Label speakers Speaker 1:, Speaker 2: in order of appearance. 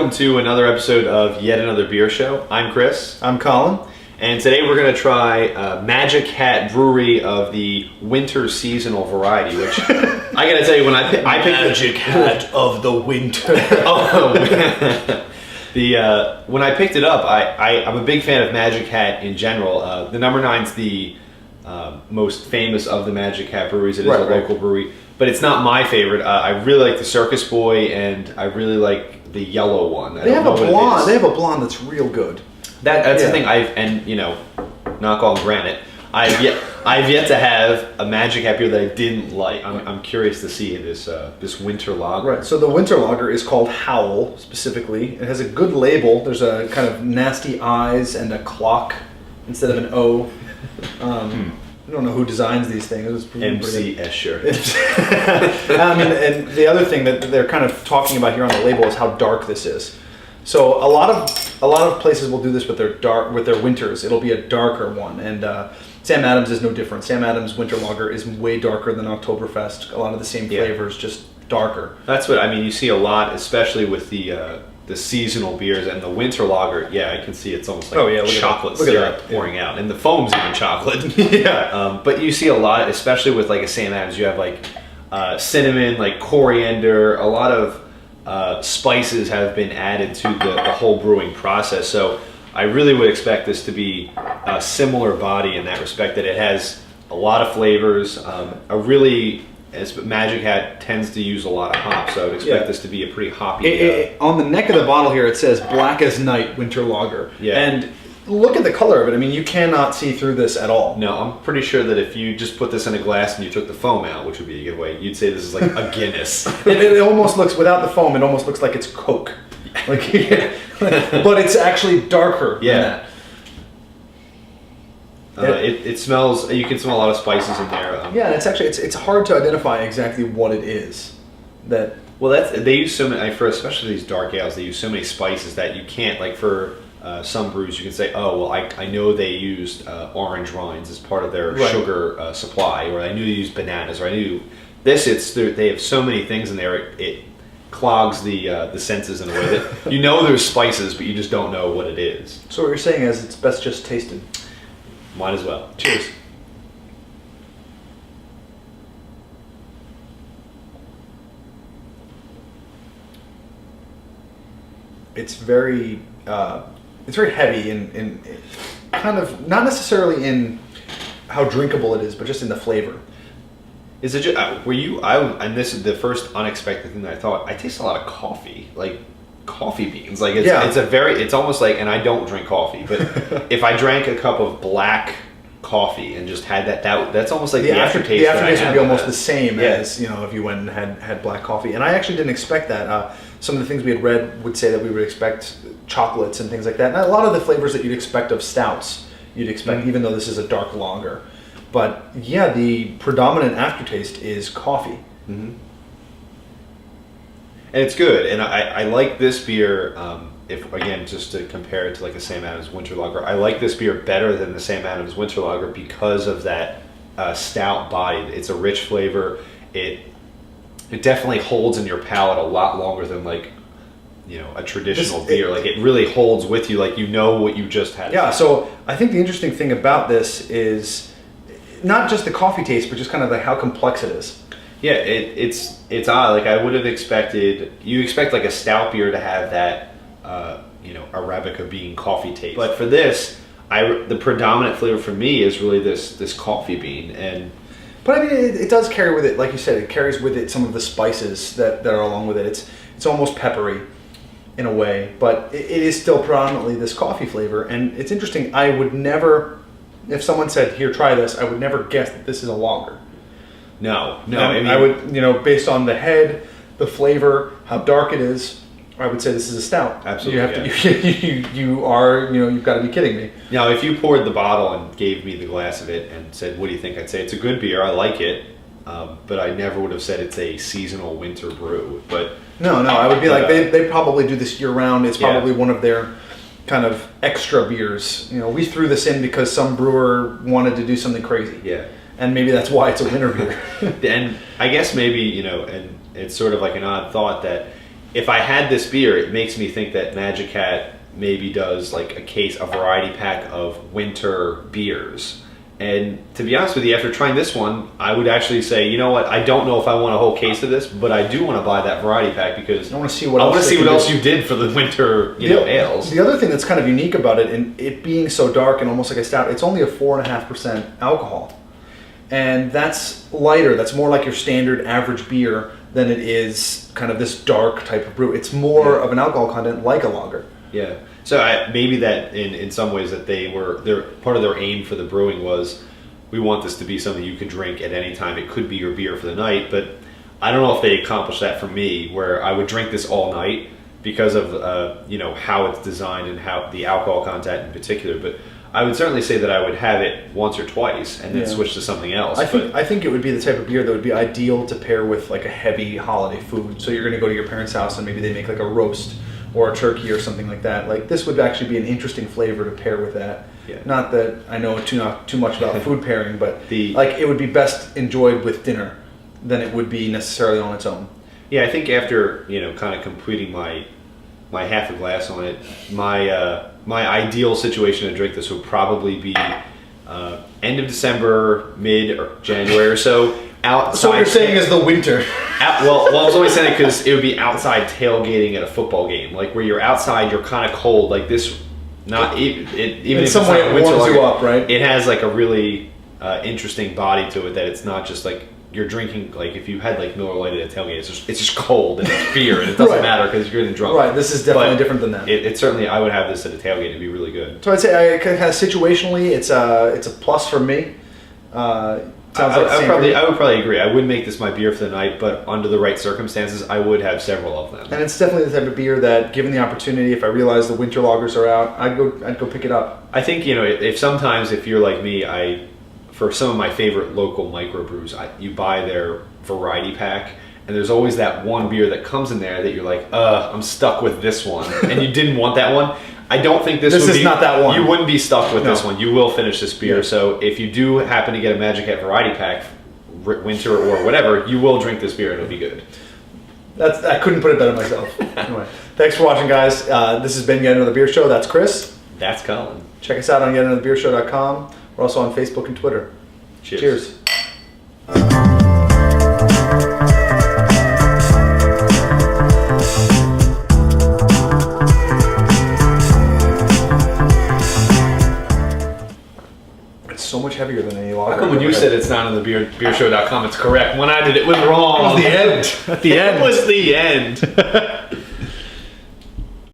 Speaker 1: welcome to another episode of Yet Another Beer Show. I'm Chris.
Speaker 2: I'm Colin.
Speaker 1: And today we're going to try Magic Hat Brewery of the winter seasonal variety, which I got to tell you, when I picked
Speaker 2: Magic Hat of the winter.
Speaker 1: When I picked it up, I'm a big fan of Magic Hat in general. The number 9's the most famous of the Magic Hat breweries. It is a local brewery, but it's not my favorite. I really like the Circus Boy, and I really like the yellow one.
Speaker 2: They have a blonde. They have a blonde that's real good.
Speaker 1: That's the thing. Knock on granite, I've yet to have a Magic Hat beer that I didn't like. I'm curious to see this winter lager.
Speaker 2: Right. So the winter lager is called Howl specifically. It has a good label. There's a kind of nasty eyes and a clock instead of an O. I don't know who designs these things.
Speaker 1: MC Escher.
Speaker 2: And the other thing that they're kind of talking about here on the label is how dark this is. So a lot of places will do this with their winters. It'll be a darker one, and Sam Adams is no different. Sam Adams Winter Lager is way darker than Oktoberfest. A lot of the same flavors, just darker.
Speaker 1: That's what I mean. You see a lot, especially with the seasonal beers, and the winter lager. Yeah, I can see it's almost like chocolate syrup pouring out, and the foam's even chocolate.
Speaker 2: Yeah.
Speaker 1: But you see a lot, especially with like a Sam Adams. You have like cinnamon, like coriander, a lot of spices have been added to the whole brewing process. So I really would expect this to be a similar body in that respect, that it has a lot of flavors. As Magic Hat tends to use a lot of hops, so I would expect this to be a pretty hoppy.
Speaker 2: On the neck of the bottle here, it says Black as Night Winter Lager.
Speaker 1: Yeah.
Speaker 2: And look at the color of it. I mean, you cannot see through this at all.
Speaker 1: No, I'm pretty sure that if you just put this in a glass and you took the foam out, which would be a giveaway, you'd say this is like a Guinness.
Speaker 2: It almost looks, without the foam, it almost looks like it's Coke. But it's actually darker than that.
Speaker 1: It smells. You can smell a lot of spices in there.
Speaker 2: It's hard to identify exactly what it is.
Speaker 1: They use so many especially these dark ales. They use so many spices that you can't, like, for some brews you can say, oh well, I know they used orange rinds as part of their sugar supply, or I knew they used bananas, or I knew this. They have so many things in there. It clogs the senses in a way that you know there's spices, but you just don't know what it is.
Speaker 2: So what you're saying is it's best just tasted.
Speaker 1: Might as well.
Speaker 2: Cheers. It's very heavy in kind of, not necessarily in how drinkable it is, but just in the flavor.
Speaker 1: Is it just, and this is the first unexpected thing that I thought, I taste a lot of coffee, like coffee beans. Like it's almost like, and I don't drink coffee, but if I drank a cup of black coffee and just had that's almost like the aftertaste.
Speaker 2: The aftertaste would be almost the same as, if you went and had black coffee. And I actually didn't expect that. Some of the things we had read would say that we would expect chocolates and things like that. And a lot of the flavors that you'd expect of stouts, you'd expect, even though this is a dark lager. But yeah, the predominant aftertaste is coffee.
Speaker 1: Mm-hmm. And it's good. And I like this beer, if again, just to compare it to like a Sam Adams Winter Lager, I like this beer better than the Sam Adams Winter Lager because of that stout body. It's a rich flavor. It definitely holds in your palate a lot longer than like, a traditional beer. Like, it really holds with you, like you know what you just had.
Speaker 2: Yeah, so I think the interesting thing about this is not just the coffee taste, but just kind of like how complex it is.
Speaker 1: Yeah, it's odd. Like, I would have expected, you expect like a stout beer to have that, Arabica bean coffee taste. But for this, the predominant flavor for me is really this coffee bean.
Speaker 2: But I mean, it does carry with it, like you said, it carries with it some of the spices that are along with it. It's almost peppery in a way, but it is still predominantly this coffee flavor. And it's interesting, I would never, if someone said, here, try this, I would never guess that this is a lager.
Speaker 1: No.
Speaker 2: I would, based on the head, the flavor, how dark it is, I would say this is a stout.
Speaker 1: Absolutely.
Speaker 2: You've got to be kidding me.
Speaker 1: Now, if you poured the bottle and gave me the glass of it and said, what do you think? I'd say it's a good beer. I like it. But I never would have said it's a seasonal winter brew. But
Speaker 2: no, I would be like, they probably do this year round. It's probably one of their kind of extra beers. We threw this in because some brewer wanted to do something crazy.
Speaker 1: Yeah.
Speaker 2: And maybe that's why it's a winter beer.
Speaker 1: And I guess maybe, and it's sort of like an odd thought that if I had this beer, it makes me think that Magic Hat maybe does like a variety pack of winter beers. And to be honest with you, after trying this one, I would actually say, you know what? I don't know if I want a whole case of this, but I do want to buy that variety pack because
Speaker 2: I want to see what else
Speaker 1: you did for the winter, ales.
Speaker 2: The other thing that's kind of unique about it, and it being so dark and almost like a stout, it's only a 4.5% alcohol, and that's lighter. That's more like your standard average beer than it is kind of this dark type of brew. It's more of an alcohol content like a lager.
Speaker 1: Yeah. So maybe that in some ways that part of their aim for the brewing was, we want this to be something you can drink at any time. It could be your beer for the night, but I don't know if they accomplished that for me, where I would drink this all night because of how it's designed and how the alcohol content in particular. But I would certainly say that I would have it once or twice and then switch to something else.
Speaker 2: I think it would be the type of beer that would be ideal to pair with like a heavy holiday food. So you're going to go to your parents' house and maybe they make like a roast or a turkey or something like that. Like this would actually be an interesting flavor to pair with that.
Speaker 1: Yeah.
Speaker 2: Not that I know too much about food pairing, but it would be best enjoyed with dinner than it would be necessarily on its own.
Speaker 1: Yeah, I think after kind of completing my half a glass on it, my ideal situation to drink this would probably be end of December, mid or January or so. Outside.
Speaker 2: So what you're saying is the winter.
Speaker 1: Well, I was only saying it because it would be outside tailgating at a football game, like where you're outside, you're kind of cold, like this. Even
Speaker 2: in some way it warms you up, right?
Speaker 1: It has like a really interesting body to it that it's not just like you're drinking. Like if you had like Miller Lite at a tailgate, it's just cold and it's beer and it doesn't matter because you're getting drunk.
Speaker 2: Right. This is definitely different than that.
Speaker 1: It certainly, I would have this at a tailgate. It'd be really good.
Speaker 2: So I'd say kind of situationally, it's a plus for me.
Speaker 1: I would probably agree. I would make this my beer for the night, but under the right circumstances, I would have several of them.
Speaker 2: And it's definitely the type of beer that, given the opportunity, if I realize the winter lagers are out, I'd go pick it up.
Speaker 1: I think if you're like me, for some of my favorite local microbrews, you buy their variety pack, and there's always that one beer that comes in there that you're like, I'm stuck with this one, and you didn't want that one. I don't think this is
Speaker 2: not that one.
Speaker 1: You wouldn't be stuck with this one. You will finish this beer. Yeah. So if you do happen to get a Magic Hat variety pack, winter or whatever, you will drink this beer and it'll be good.
Speaker 2: I couldn't put it better myself. Anyway, thanks for watching, guys. This has been Yet Another Beer Show. That's Chris.
Speaker 1: That's Colin.
Speaker 2: Check us out on yetanotherbeershow.com. We're also on Facebook and Twitter. Cheers. So much heavier than any lager.
Speaker 1: How come when you said it's not on the beershow.com, it's correct? When I did it was wrong.
Speaker 2: It was the end. At the end.
Speaker 1: It was the end.